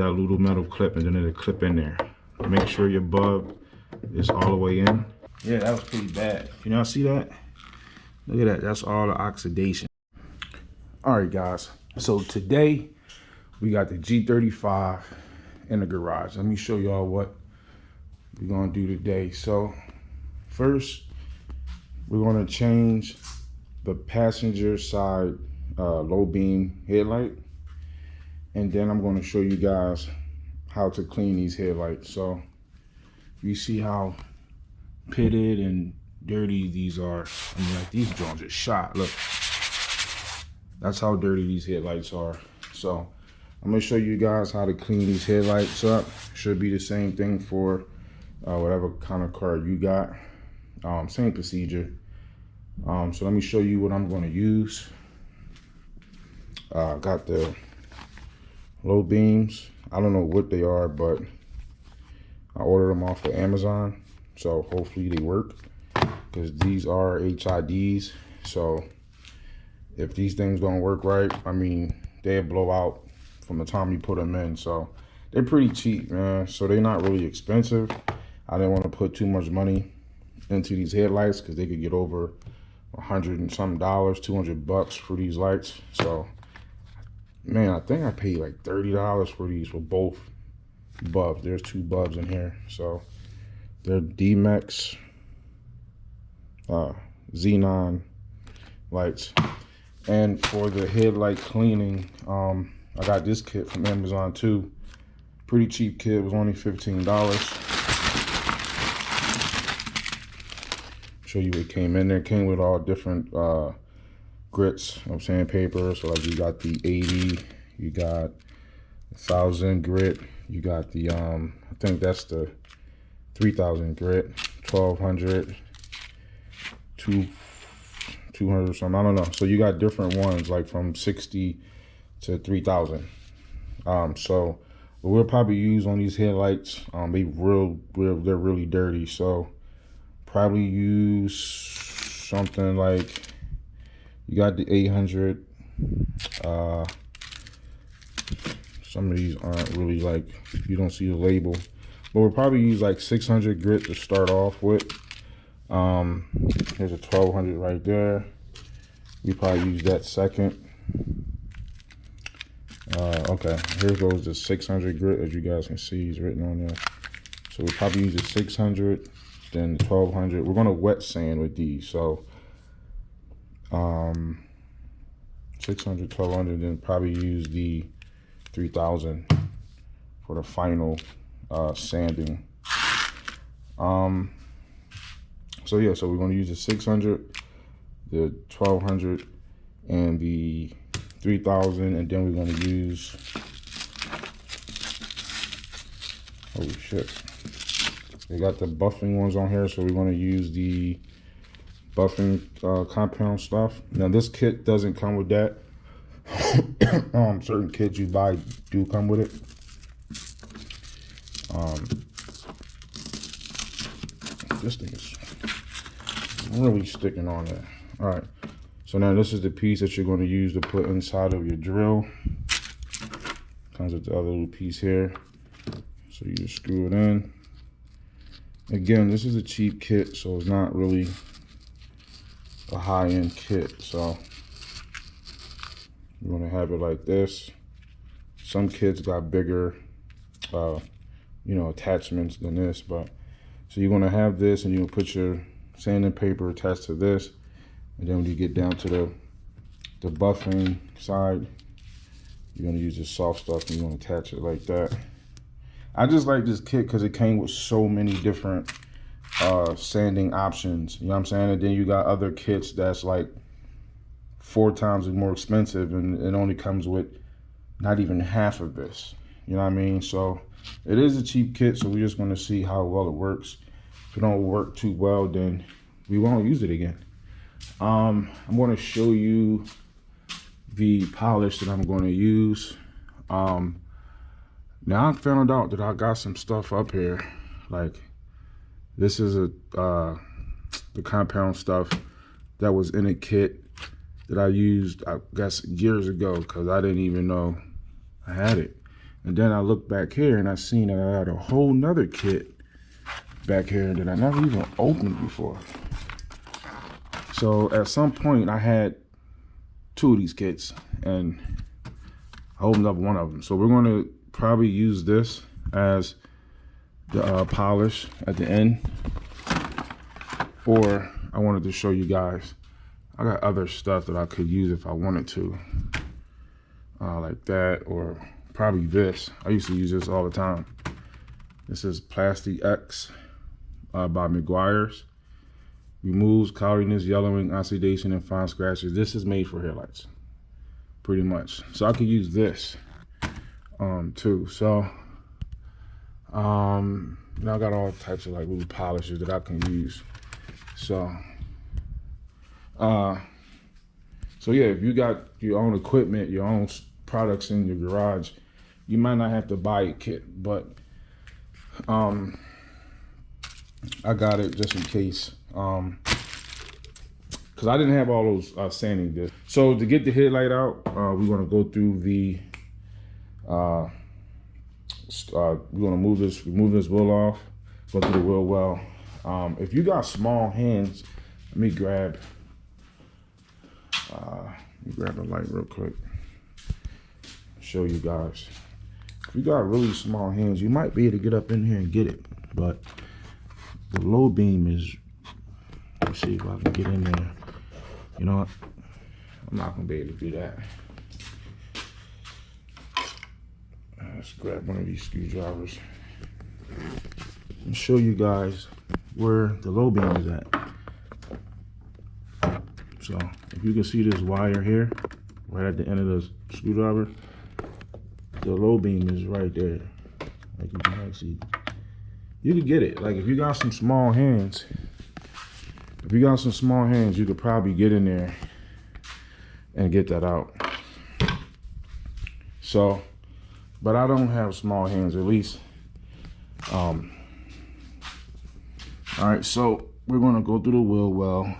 that little metal clip, and then it'll clip in there. Make sure your bulb is all the way in. Yeah, that was pretty bad. Can y'all see that? Look at that. That's all the oxidation. All right, guys. So today we got the G35 in the garage. Let me show y'all what we're gonna do today. So first, we're gonna change the passenger side low beam headlight, and then I'm gonna show you guys how to clean these headlights. So you see how pitted and dirty these are. I mean, like, these joints are shot. Look, that's how dirty these headlights are. So I'm gonna show you guys how to clean these headlights up. Should be the same thing for whatever kind of car you got. Same procedure. So let me show you what I'm gonna use. Got the low beams. I don't know what they are, but I ordered them off of Amazon, so hopefully they work, because these are HIDs. So if these things don't work right, I mean, they'll blow out from the time you put them in. So they're pretty cheap, man. So they're not really expensive. I didn't want to put too much money into these headlights because they could get over $100 and some, $200 for these lights. So man, I think I paid like $30 for these for both bulbs. There's 2 bulbs in here. So they're D-Max Xenon lights. And for the headlight cleaning, I got this kit from Amazon too. Pretty cheap kit. It was only $15. Show you what came in there. It came with all different grits of sandpaper. So like, you got the 80, you got 1,000 grit, you got the I think that's the 3,000 grit, 1,200, 200 or something, I don't know. So you got different ones, like from 60 to 3,000. So we'll probably use on these headlights, they're really dirty. So probably use something like, you got the 800. Some of these aren't really, like, you don't see the label, but we'll probably use like 600 grit to start off with. Here's a 1,200 right there. We probably use that second. Okay, here goes the 600 grit. As you guys can see, it's written on there. So we'll probably use the 600, then the 1,200. We're gonna wet sand with these. So 600, 1,200, then probably use the 3,000 for the final sanding. So yeah, so we're going to use the 600, the 1,200, and the 3,000, and then we're going to use, holy shit, they got the buffing ones on here, so we're going to use the buffing compound stuff. Now this kit doesn't come with that. Certain kits you buy do come with it. This thing is really sticking on there. All right, so now this is the piece that you're going to use to put inside of your drill. Comes with the other little piece here, so you just screw it in. Again, this is a cheap kit, so it's not really a high-end kit. So you want to have it like this. Some kits got bigger you know, attachments than this, but so you're going to have this, and you'll put your sanding paper attached to this, and then when you get down to the buffing side, you're going to use this soft stuff, and you're going to attach it like that. I just like this kit because it came with so many different sanding options, you know what I'm saying? And then you got other kits that's like 4 times more expensive, and it only comes with not even half of this, you know what I mean? So it is a cheap kit, so we're just going to see how well it works. If it don't work too well, then we won't use it again. I'm going to show you the polish that I'm going to use. Now I found out that I got some stuff up here, like this is the compound stuff that was in a kit that I used, I guess, years ago, because I didn't even know I had it. And then I looked back here and I seen that I had a whole nother kit back here that I never even opened before. So at some point I had 2 of these kits and I opened up one of them. So we're going to probably use this as the polish at the end. Or I wanted to show you guys, I got other stuff that I could use if I wanted to. Like that, or probably this. I used to use this all the time. This is Plastic X by McGuire's. Removes cloudiness, yellowing, oxidation, and fine scratches. This is made for headlights, pretty much. So I could use this too. So now I got all types of like little polishes that I can use. So so yeah, if you got your own equipment, your own products in your garage, you might not have to buy a kit, but I got it just in case, because I didn't have all those sanding discs. So to get the headlight out, we're going to go through the we're going to remove this wheel off, go through the wheel well. If you got small hands, let me grab a light real quick, show you guys. If you got really small hands, you might be able to get up in here and get it, but the Lowbeam is, let's see if I can get in there. You know what, I'm not gonna be able to do that. Let's grab one of these screwdrivers and show you guys where the Lowbeam is at. So if you can see this wire here, right at the end of the screwdriver, the Lowbeam is right there. Like you can actually, you can get it. Like if you got some small hands, you could probably get in there and get that out. So, but I don't have small hands, at least. All right, so we're gonna go through the wheel well.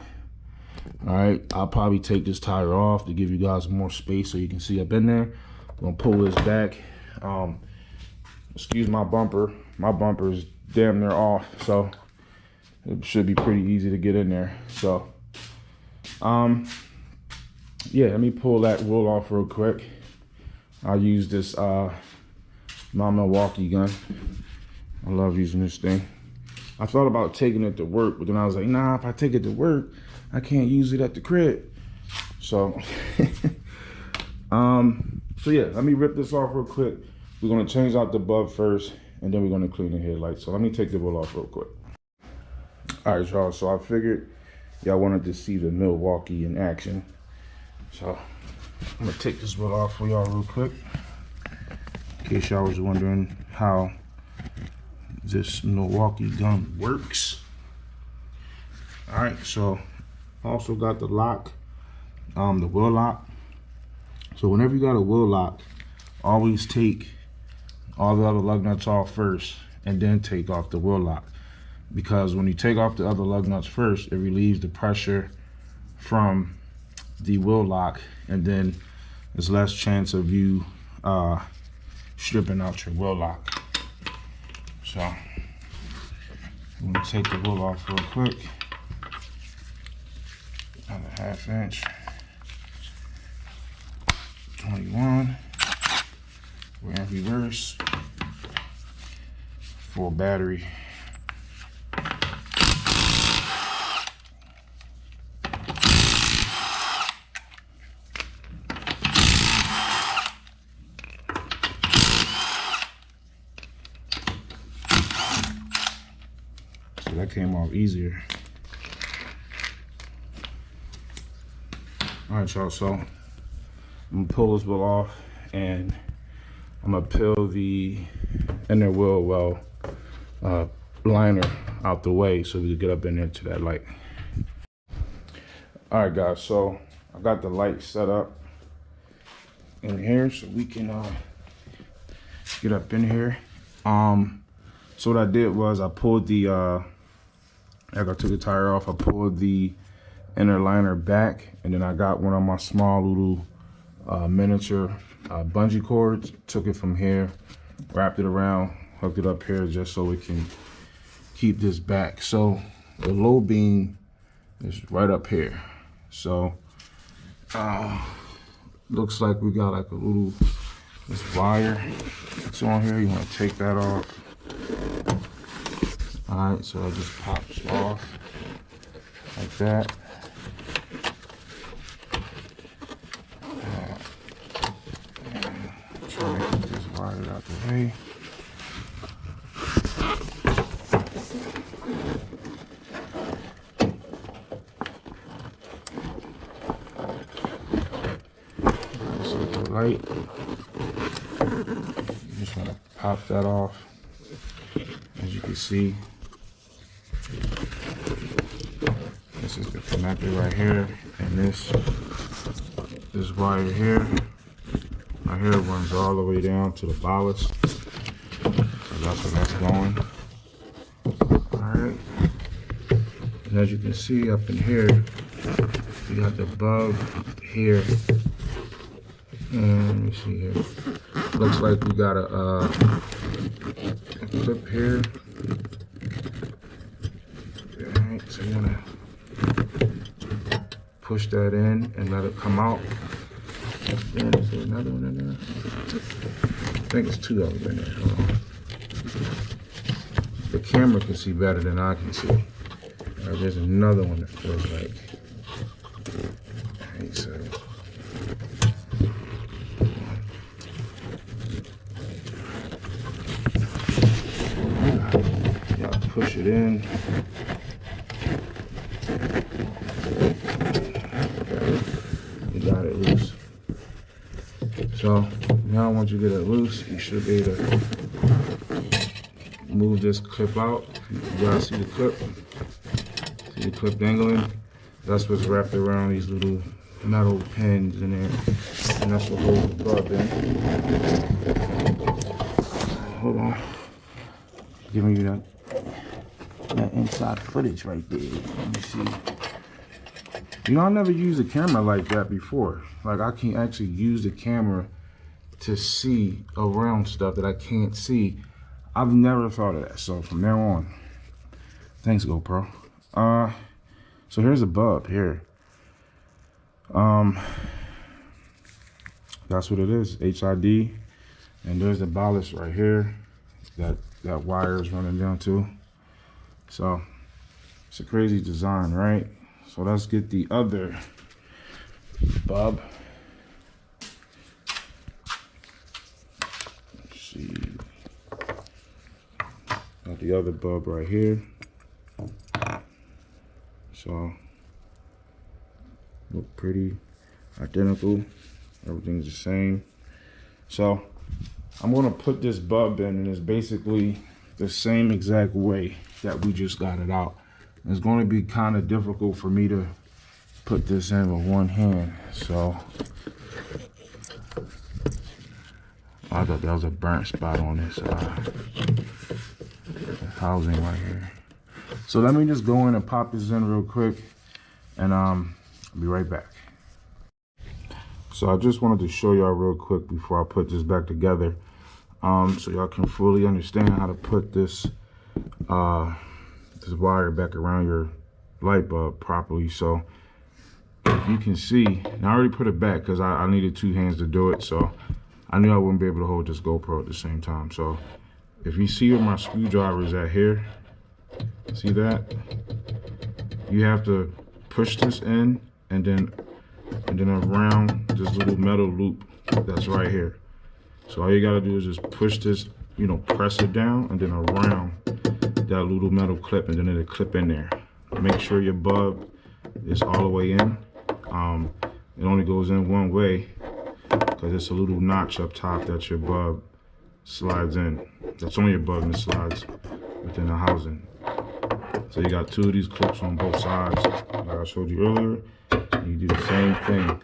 All right, I'll probably take this tire off to give you guys more space so you can see up in there. I'm gonna pull this back. Excuse my bumper. My bumper is damn near off, so it should be pretty easy to get in there. So, yeah, let me pull that wheel off real quick. I'll use this Milwaukee gun. I love using this thing. I thought about taking it to work, but then I was like, nah, if I take it to work, I can't use it at the crib. So, so yeah, let me rip this off real quick. We're gonna change out the bulb first, and then we're gonna clean the headlight. So let me take the wheel off real quick. All right, y'all, so I figured y'all wanted to see the Milwaukee in action. So I'm gonna take this wheel off for y'all real quick, in case y'all was wondering how this Milwaukee gun works. All right, so also got the lock, the wheel lock. So whenever you got a wheel lock, always take all the other lug nuts off first and then take off the wheel lock, because when you take off the other lug nuts first, it relieves the pressure from the wheel lock, and then there's less chance of you stripping out your wheel lock. So I'm gonna take the wheel off real quick. Another 1/2 inch. 21. We're in reverse. Full battery. So that came off easier. All right, y'all, so I'm gonna pull this wheel off and I'm gonna peel the inner wheel well liner out the way so we can get up in there to that light. All right, guys, so I got the light set up in here so we can get up in here. So what I did was I pulled the after I took the tire off, I pulled the inner liner back, and then I got one of my small little miniature bungee cords. Took it from here, wrapped it around, hooked it up here just so we can keep this back. So the low beam is right up here. So looks like we got like a little, this wire that's on here. You want to take that off. All right, so it just pops off like that. Try to get this wire out the way. So the light, you just want to pop that off. As you can see, this is the connector right here, and this wire here, right here runs all the way down to the ballast. So that's where that's going. Alright. And as you can see up in here, we got the bulb here. And let me see here. Looks like we got a clip here. Alright, so you wanna push that in and let it come out. Then is there another one in there? I think it's two of them in there. Hold on. The camera can see better than I can see. There's another one that feels like. Alright, so push it in. You got it loose. So now once you get it loose, you should be able to move this clip out. You guys see the clip? See the clip dangling? That's what's wrapped around these little metal pins in there. And that's what holds the bulb in. Hold on. Giving you that inside footage right there. Let me see. You know, I never used a camera like that before. Like, I can actually use the camera to see around stuff that I can't see. I've never thought of that. So from now on, thanks GoPro. So here's a bulb here. That's what it is, HID. And there's the ballast right here that wire is running down to. So it's a crazy design, right? So let's get the other bulb. Let's see. Got the other bulb right here. So look pretty identical. Everything's the same. So I'm gonna put this bulb in, and it's basically the same exact way that we just got it out. It's going to be kind of difficult for me to put this in with one hand. So I thought that was a burnt spot on this housing right here. So let me just go in and pop this in real quick, and I'll be right back. So I just wanted to show y'all real quick before I put this back together, so y'all can fully understand how to put this this wire back around your light bulb properly. So if you can see, and I already put it back because I needed two hands to do it, so I knew I wouldn't be able to hold this GoPro at the same time. So if you see where my screwdriver is at here, see that? You have to push this in and then around this little metal loop that's right here. So all you gotta do is just push this, you know, press it down and then around that little metal clip, and then it'll clip in there. Make sure your bulb is all the way in. It only goes in one way because it's a little notch up top that your bulb slides in. That's on your bulb and it slides within the housing. So you got two of these clips on both sides, like I showed you earlier. You do the same thing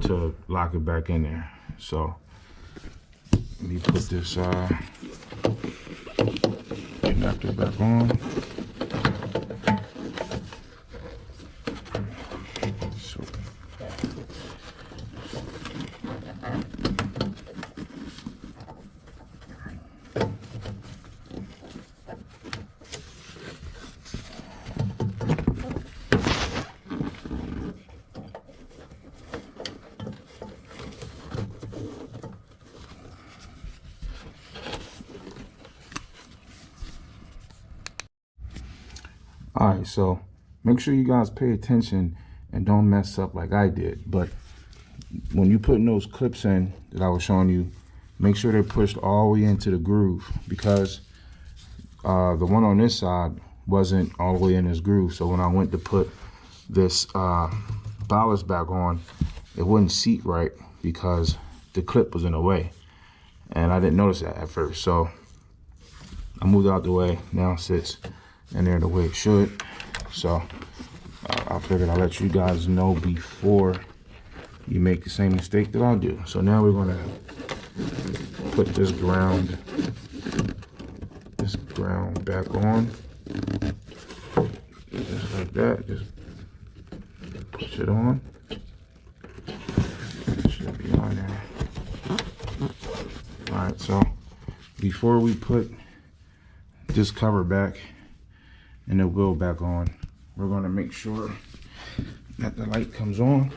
to lock it back in there. So let me put this connector back on. So All right, so make sure you guys pay attention and don't mess up like I did. But when you putting those clips in that I was showing you, make sure they're pushed all the way into the groove, because the one on this side wasn't all the way in this groove. So when I went to put this ballast back on, it wouldn't seat right because the clip was in the way, and I didn't notice that at first. So I moved out the way. Now it sits in there the way it should. So I figured I'll let you guys know before you make the same mistake that I do. So now we're gonna put this ground back on, just like that. Just push it on. It should be on there. All right, so before we put this cover back and the wheel back on, we're gonna make sure that the light comes on.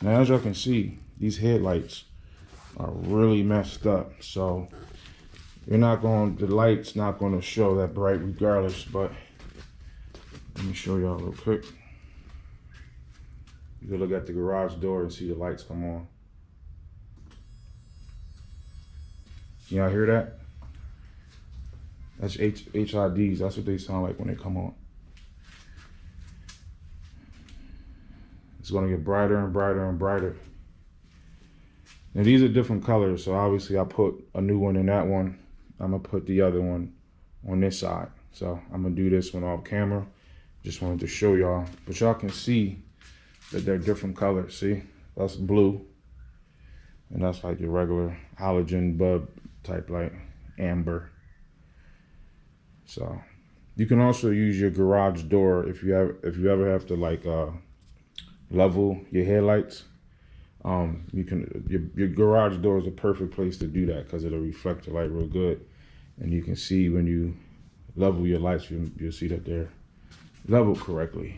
Now, as y'all can see, these headlights are really messed up, so the light's not gonna show that bright regardless. But let me show y'all real quick. You can look at the garage door and see the lights come on. Y'all hear that? That's HIDs. That's what they sound like when they come on. It's gonna get brighter and brighter and brighter. Now these are different colors, so obviously I put a new one in that one. I'm gonna put the other one on this side. So I'm gonna do this one off camera. Just wanted to show y'all, but y'all can see that they're different colors. See, that's blue, and that's like your regular halogen bulb type, like amber. So you can also use your garage door if you ever have to like level your headlights. Your garage door is a perfect place to do that because it'll reflect the light real good, and you can see when you level your lights, you'll see that they're leveled correctly.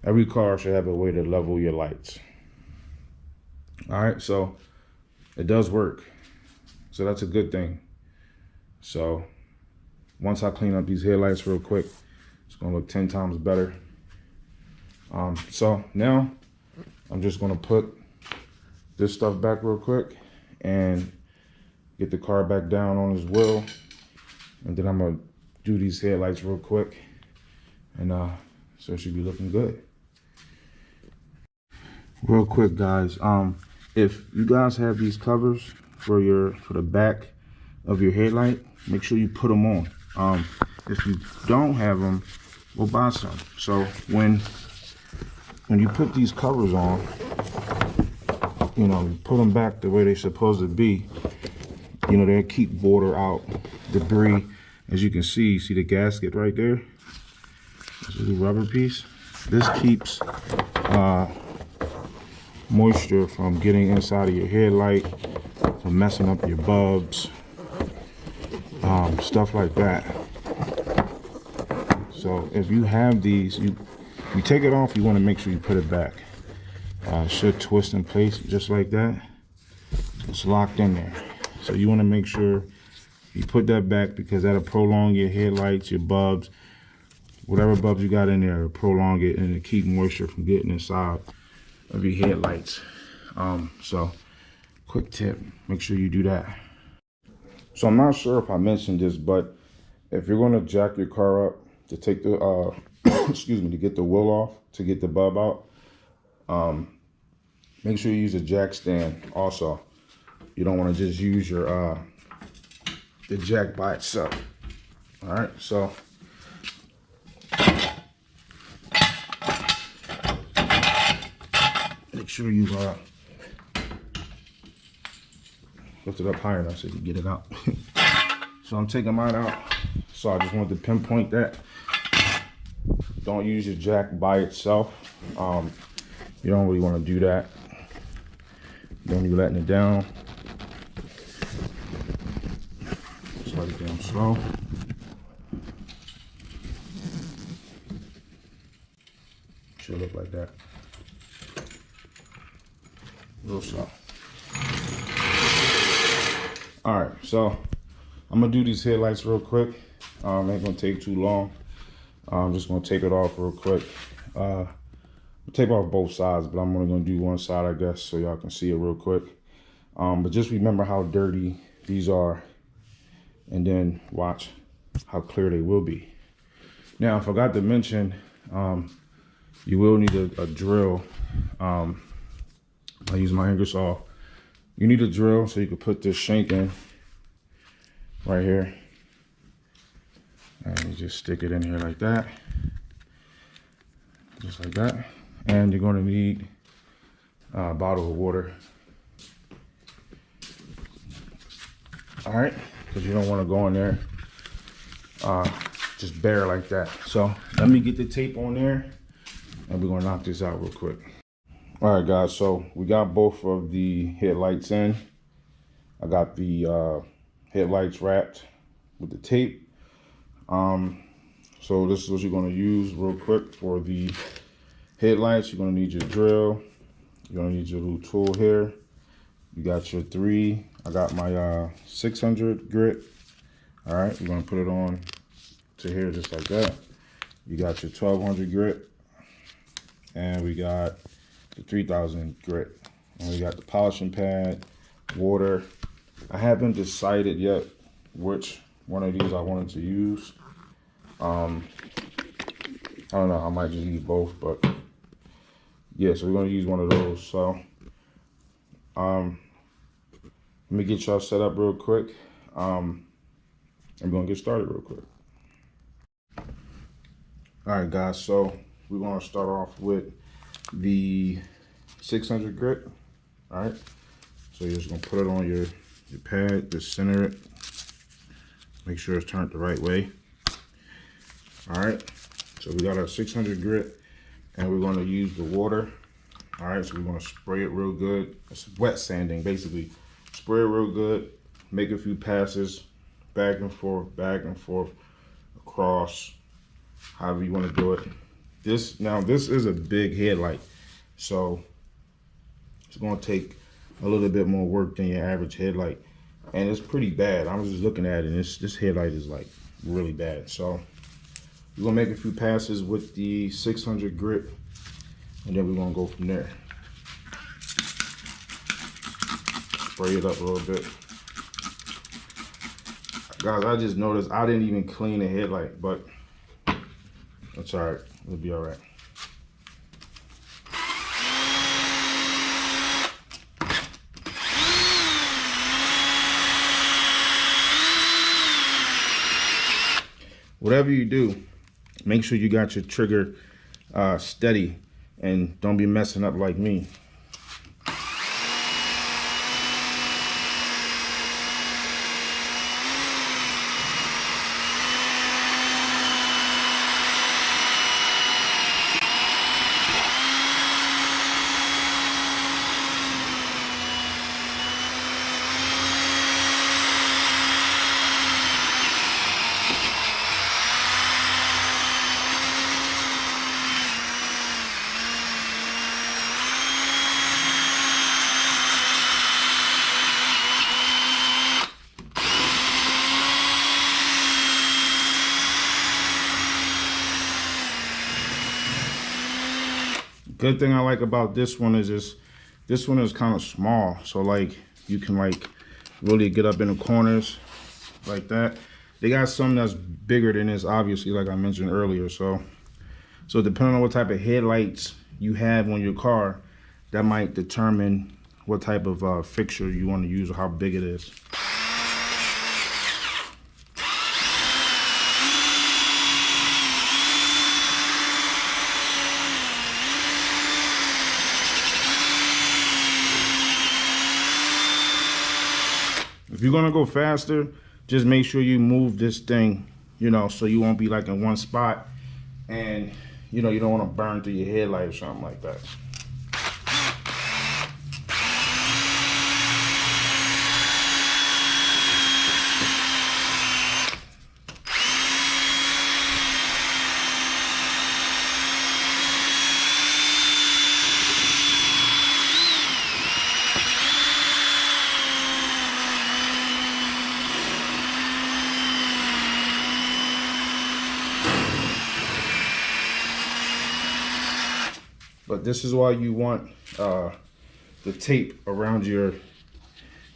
Every car should have a way to level your lights. All right, so it does work, so that's a good thing. So once I clean up these headlights real quick, it's gonna look 10 times better. So now I'm just gonna put this stuff back real quick and get the car back down on his wheel, and then I'm gonna do these headlights real quick, and so it should be looking good. Real quick, guys, if you guys have these covers for the back of your headlight, make sure you put them on. If you don't have them, we'll buy some. So when you put these covers on, you know, you put them back the way they're supposed to be. You know, they'll keep water out, debris. As you can see the gasket right there. This little rubber piece. This keeps moisture from getting inside of your headlight, from messing up your bulbs, stuff like that. So if you have these, you take it off, you want to make sure you put it back. It should twist in place just like that. It's locked in there. So you want to make sure you put that back, because that'll prolong your headlights, your bulbs, whatever bulbs you got in there, it'll prolong it and it'll keep moisture from getting inside of your headlights. So quick tip, make sure you do that. So I'm not sure if I mentioned this, but if you're going to jack your car up to take the excuse me, to get the wheel off, to get the bulb out, make sure you use a jack stand also. You don't want to just use your the jack by itself. All right, so make sure you lift it up higher enough so you can get it out. So I'm taking mine out. So I just wanted to pinpoint that. Don't use your jack by itself. You don't really want to do that. Then you're letting it down. Just let it down slow. Should look like that. Real slow. All right, so I'm gonna do these headlights real quick. Ain't gonna take too long. I'm just gonna tape it off real quick. Tape off both sides, but I'm only gonna do one side, I guess, so y'all can see it real quick. But just remember how dirty these are, and then watch how clear they will be. Now, I forgot to mention, you will need a drill. I use my Ingersoll. You need a drill so you can put this shank in right here. And you just stick it in here like that. Just like that. And you're going to need a bottle of water. All right, because you don't want to go in there just bare like that. So let me get the tape on there and we're going to knock this out real quick. All right, guys, so we got both of the headlights in. I got the headlights wrapped with the tape. So this is what you're going to use real quick for the headlights. You're going to need your drill. You're going to need your little tool here. You got your 3. I got my 600 grit. All right, we're going to put it on to here just like that. You got your 1200 grit. And we got the 3000 grit. And we got the polishing pad, water. I haven't decided yet which one of these I wanted to use. I don't know, I might just use both, but yeah, so we're gonna use one of those. So let me get y'all set up real quick. I'm gonna get started real quick. All right, guys, so we're gonna start off with the 600 grit. All right, so you're just gonna put it on your pad, just center it, make sure it's turned the right way. All right, so we got our 600 grit and we're going to use the water. All right, so we're going to spray it real good. It's wet sanding, basically. Spray it real good, make a few passes, back and forth, across, however you want to do it. This is a big headlight, so it's going to take a little bit more work than your average headlight, and it's pretty bad. I was just looking at it, and this headlight is like really bad. So we're gonna make a few passes with the 600 grit, and then we're gonna go from there. Spray it up a little bit. Guys, I just noticed I didn't even clean the headlight, but that's all right, it'll be all right. Whatever you do, make sure you got your trigger steady and don't be messing up like me. Good thing I like about this one is this one is kind of small, so like you can like really get up in the corners like that. They got some that's bigger than this, obviously, like I mentioned earlier. So depending on what type of headlights you have on your car, that might determine what type of fixture you want to use or how big it is. If you're gonna go faster, just make sure you move this thing, you know, so you won't be like in one spot and, you know, you don't want to burn through your headlight or something like that. But this is why you want the tape around your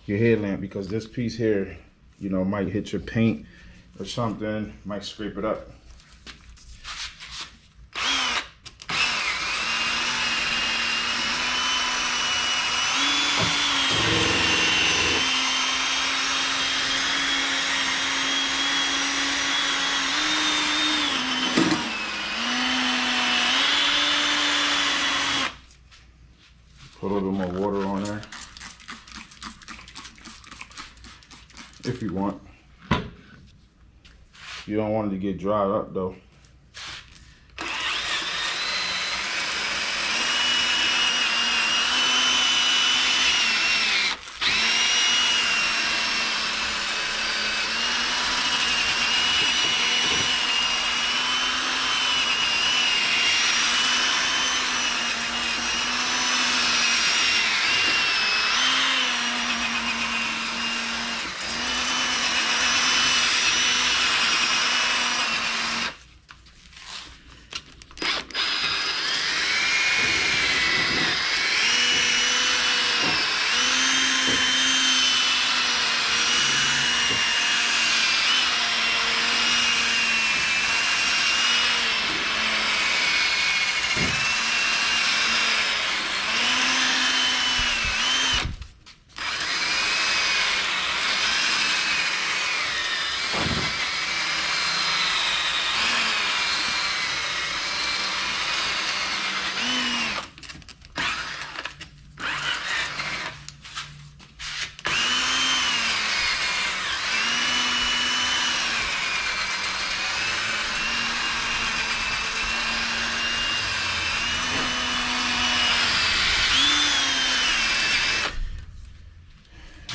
headlamp, because this piece here, you know, might hit your paint or something, might scrape it up. Put a little more water on there if you want. You don't want it to get dried up though.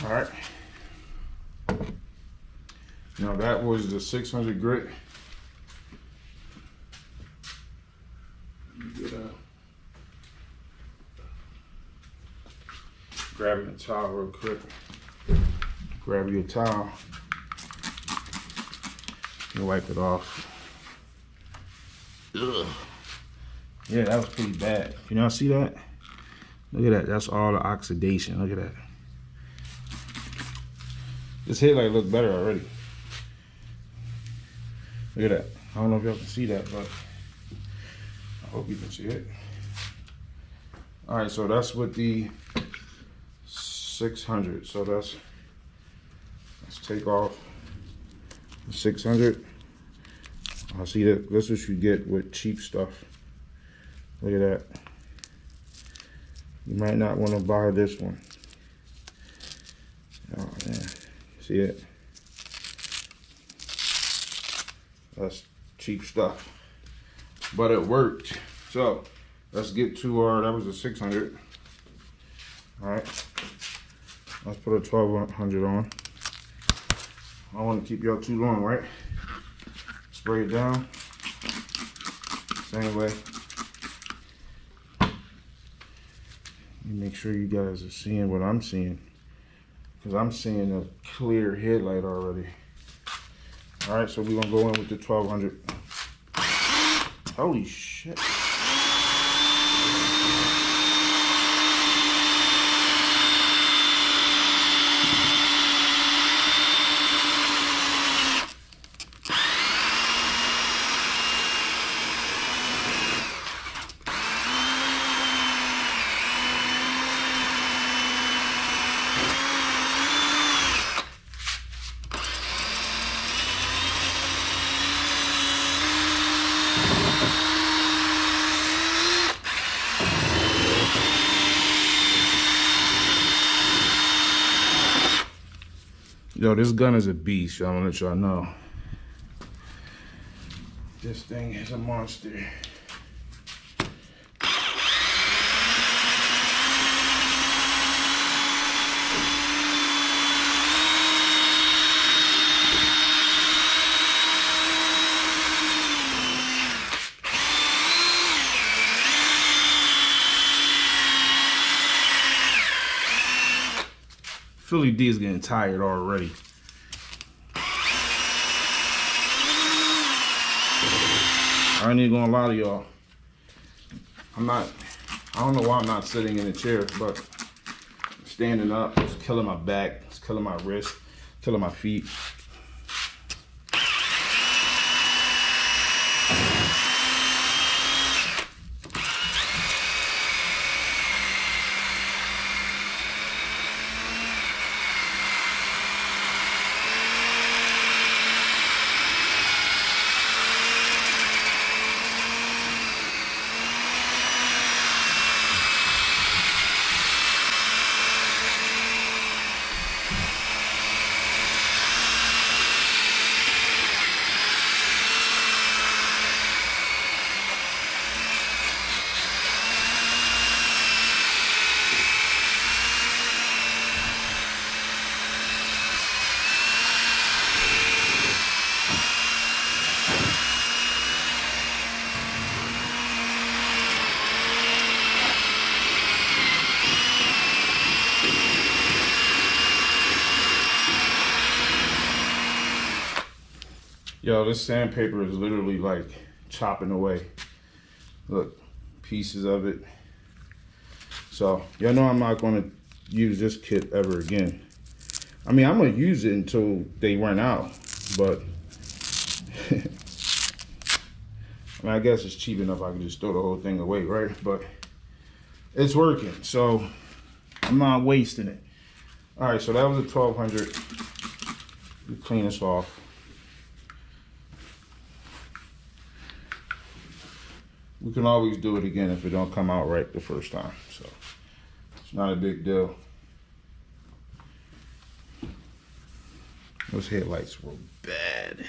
All right. Now that was the 600 grit. Grab your towel real quick. Grab your towel and wipe it off. Ugh. Yeah, that was pretty bad. You know, see that? Look at that. That's all the oxidation. Look at that. This headlight looks better already. Look at that. I don't know if y'all can see that, but I hope you can see it. All right, so that's with the 600. So let's take off the 600. I see that this is what you get with cheap stuff. Look at that. You might not want to buy this one. Oh man, see it? That's cheap stuff, but it worked. So let's get to our, that was a 600. All right, let's put a 1200 on. I don't want to keep y'all too long, right? Spray it down, same way. Make sure you guys are seeing what I'm seeing, because I'm seeing a clear headlight already. All right, so we're gonna go in with the 1200. Holy shit. Yo, this gun is a beast. I'm gonna let y'all know. This thing is a monster. Philly D is getting tired already. I ain't even gonna lie to y'all. I'm not I don't know why I'm not sitting in a chair, but standing up is killing my back, it's killing my wrist, killing my feet. Yo, this sandpaper is literally like chopping away. Look, pieces of it. So, y'all know I'm not gonna use this kit ever again. I mean, I'm gonna use it until they run out, but I mean, I guess it's cheap enough I can just throw the whole thing away, right? But it's working, so I'm not wasting it. All right, so that was a 1200. We clean this off. We can always do it again if it don't come out right the first time, so it's not a big deal. Those headlights were bad.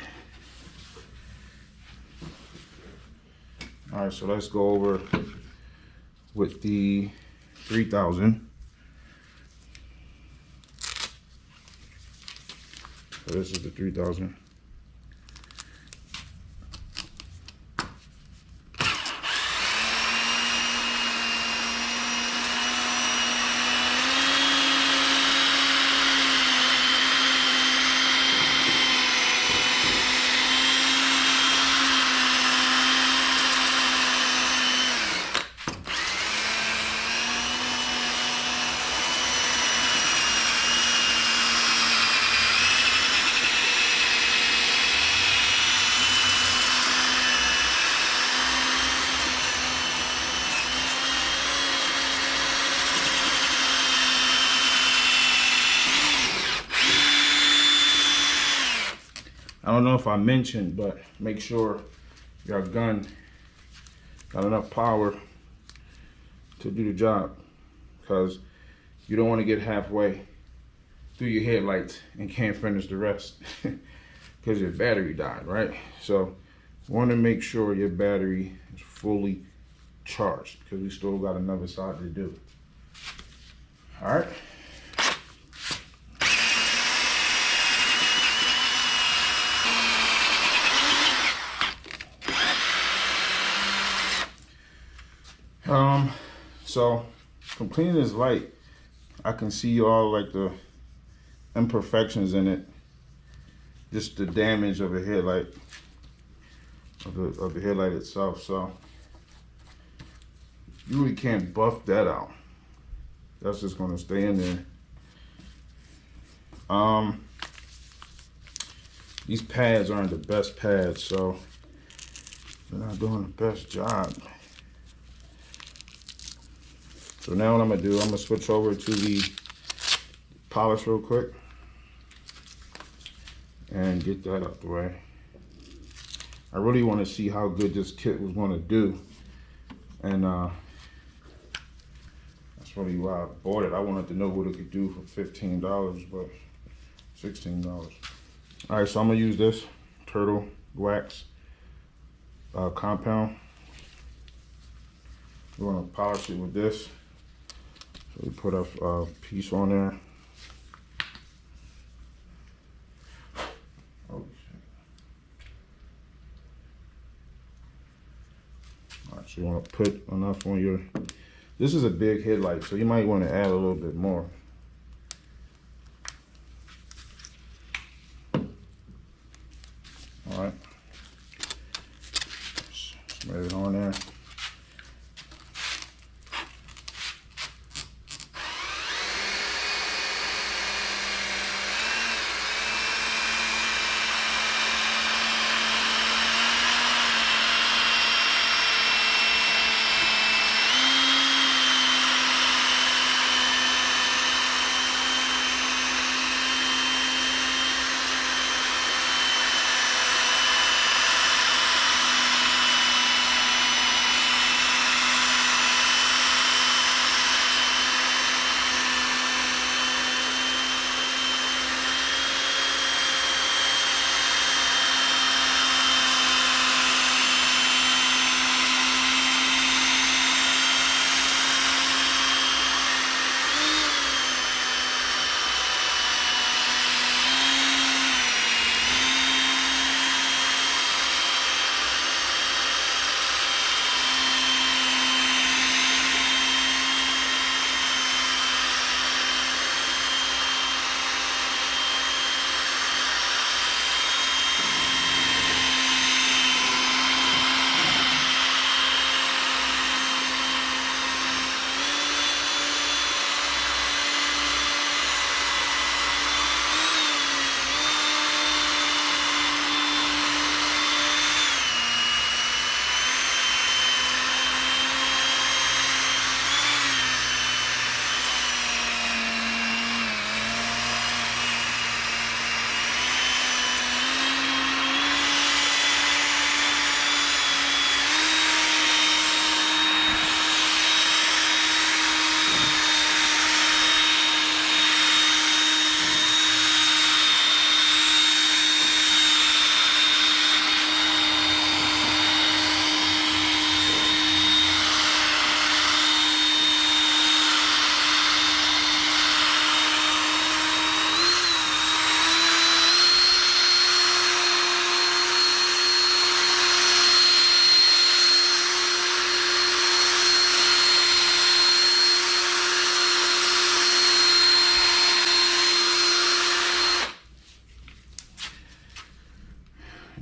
All right, so let's go over with the 3000. So this is the 3000. I don't know if I mentioned, but make sure your gun got enough power to do the job, because you don't want to get halfway through your headlights and can't finish the rest because your battery died, right? So want to make sure your battery is fully charged, because we still got another side to do. All right. So from cleaning this light, I can see all like the imperfections in it, just the damage of a headlight, of the headlight itself. So you really can't buff that out. That's just gonna stay in there. These pads aren't the best pads, so they're not doing the best job. So now what I'm gonna do, I'm gonna switch over to the polish real quick and get that out the way. I really want to see how good this kit was gonna do, and that's really why I bought it. I wanted to know what it could do for $15, but $16. All right, so I'm gonna use this turtle wax compound. We're gonna polish it with this. So we put a piece on there. Oh shit. All right, so you want to put enough on your, this is a big headlight, so you might want to add a little bit more. All right, smear it on there.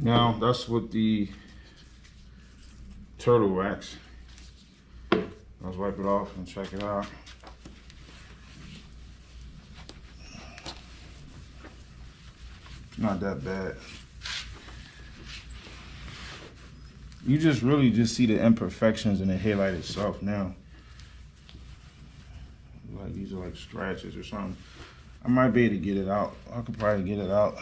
Now that's with the turtle wax. Let's wipe it off and check it out. It's not that bad. You just really just see the imperfections in the headlight itself now. Like these are like scratches or something. I might be able to get it out. I could probably get it out.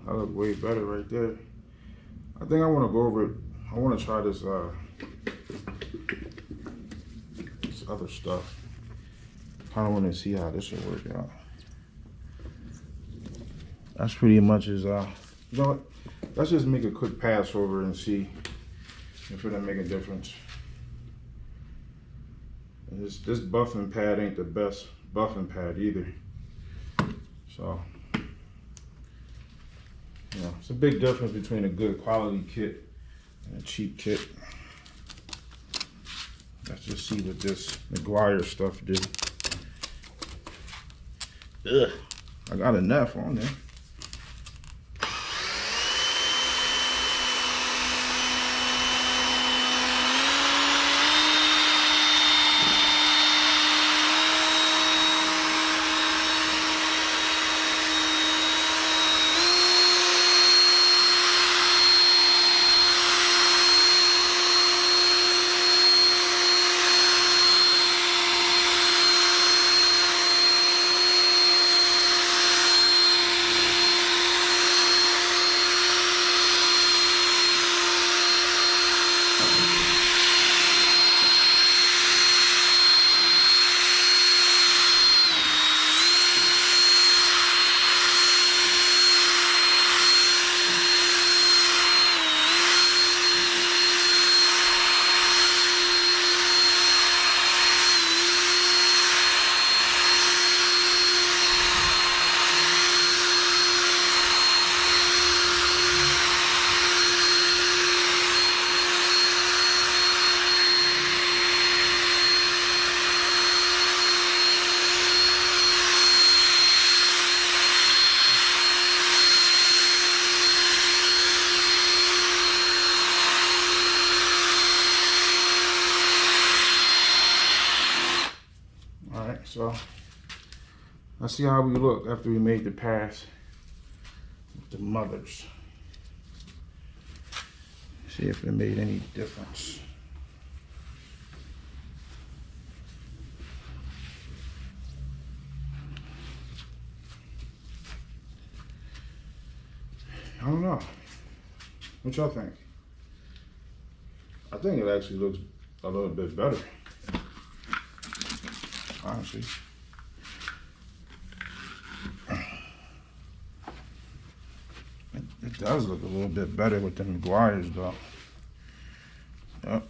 I look way better right there. I think I want to go over it. I want to try this this other stuff. Kind of want to see how this will work out. That's pretty much as you know what? Let's just make a quick pass over and see if it'll make a difference. This buffing pad ain't the best buffing pad either. So, you know, it's a big difference between a good quality kit and a cheap kit. Let's just see what this McGuire stuff do. Ugh, I got enough on there. So let's see how we look after we made the pass with the mothers. See if it made any difference. I don't know. What y'all think? I think it actually looks a little bit better. Honestly, it does look a little bit better with the McGuires though. Yep.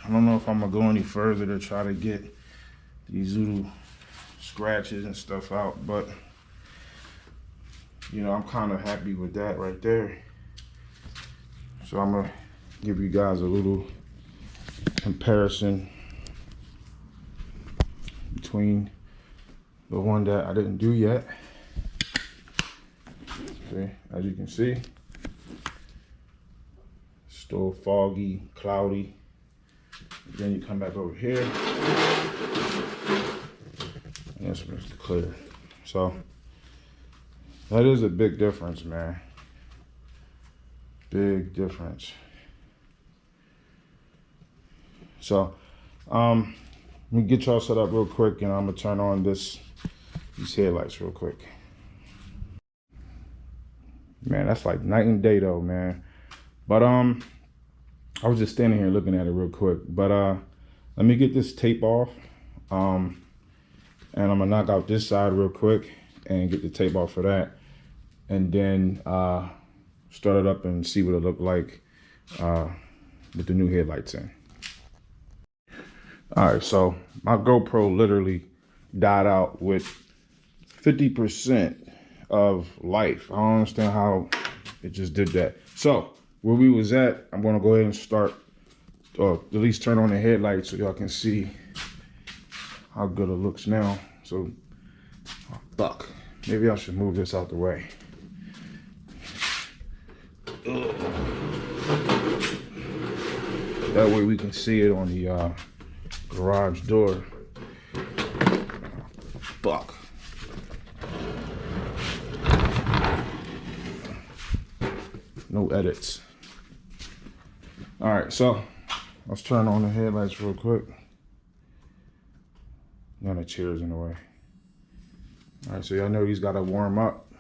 I don't know if I'm gonna go any further to try to get these little scratches and stuff out, but you know, I'm kind of happy with that right there. So I'm gonna give you guys a little comparison between the one that I didn't do yet. Okay, as you can see, still foggy, cloudy. Then you come back over here, and this one's clear. So that is a big difference, man. Big difference. So, let me get y'all set up real quick, and I'm gonna turn on these headlights real quick. Man, that's like night and day though, man. But I was just standing here looking at it real quick. But let me get this tape off, and I'm gonna knock out this side real quick and get the tape off for that, and then start it up and see what it looked like with the new headlights in. All right, so my GoPro literally died out with 50% of life. I don't understand how it just did that. So where we was at, I'm gonna go ahead and start, or at least turn on the headlights so y'all can see how good it looks now. So, oh, fuck. Maybe I should move this out the way. Ugh. That way we can see it on the garage door. Fuck. No edits. All right, so let's turn on the headlights real quick. Now the chair's in the way. All right, so y'all know these gotta warm up.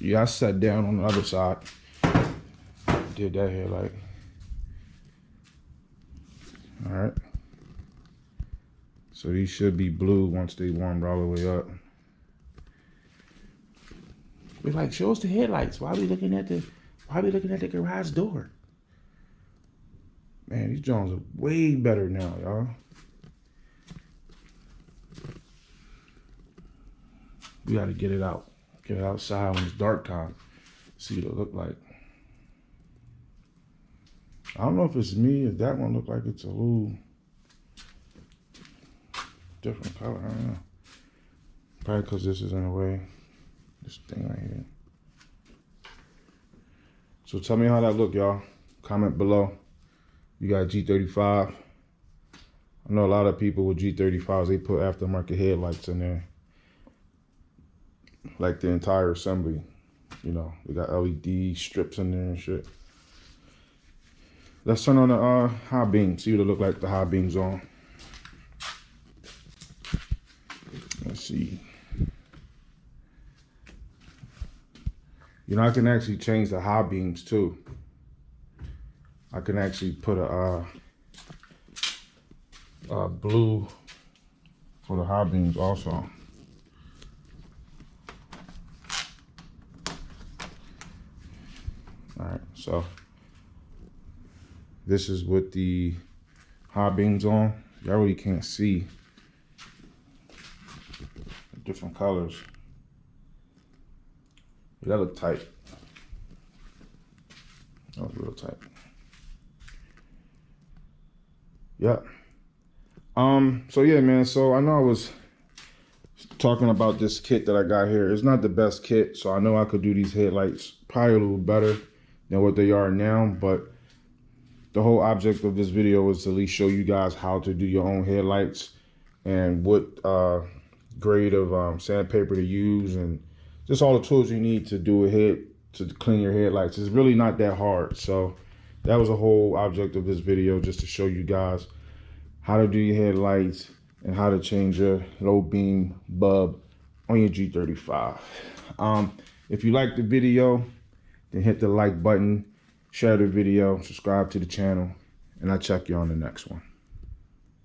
Yeah, I sat down on the other side. Did that headlight. All right. So these should be blue once they warmed all the way up. We're like, show us the headlights. Why are we looking at the garage door? Man, these Jones are way better now, y'all. We gotta get it out. Get it outside when it's dark time. See what it look like. I don't know if it's me, if that one look like it's a little different color, I don't know. Probably because this is in the way. This thing right here. So tell me how that look, y'all. Comment below. You got G35. I know a lot of people with G35s, they put aftermarket headlights in there. Like the entire assembly. You know, they got LED strips in there and shit. Let's turn on the high beam. See what it look like the high beam's on. Let's see. You know, I can actually change the high beams too. I can actually put a blue for the high beams also. All right, so this is with the high beams on. Y'all really can't see the different colors. Yeah, that looked tight. That was real tight. Yeah. So yeah, man. So I know I was talking about this kit that I got here. It's not the best kit, so I know I could do these headlights probably a little better than what they are now, but the whole object of this video was to at least show you guys how to do your own headlights and what grade of sandpaper to use and just all the tools you need to do to clean your headlights. It's really not that hard. So that was the whole object of this video, just to show you guys how to do your headlights and how to change your low beam bulb on your G35. If you like the video, then hit the like button, share the video, subscribe to the channel, and I'll check you on the next one.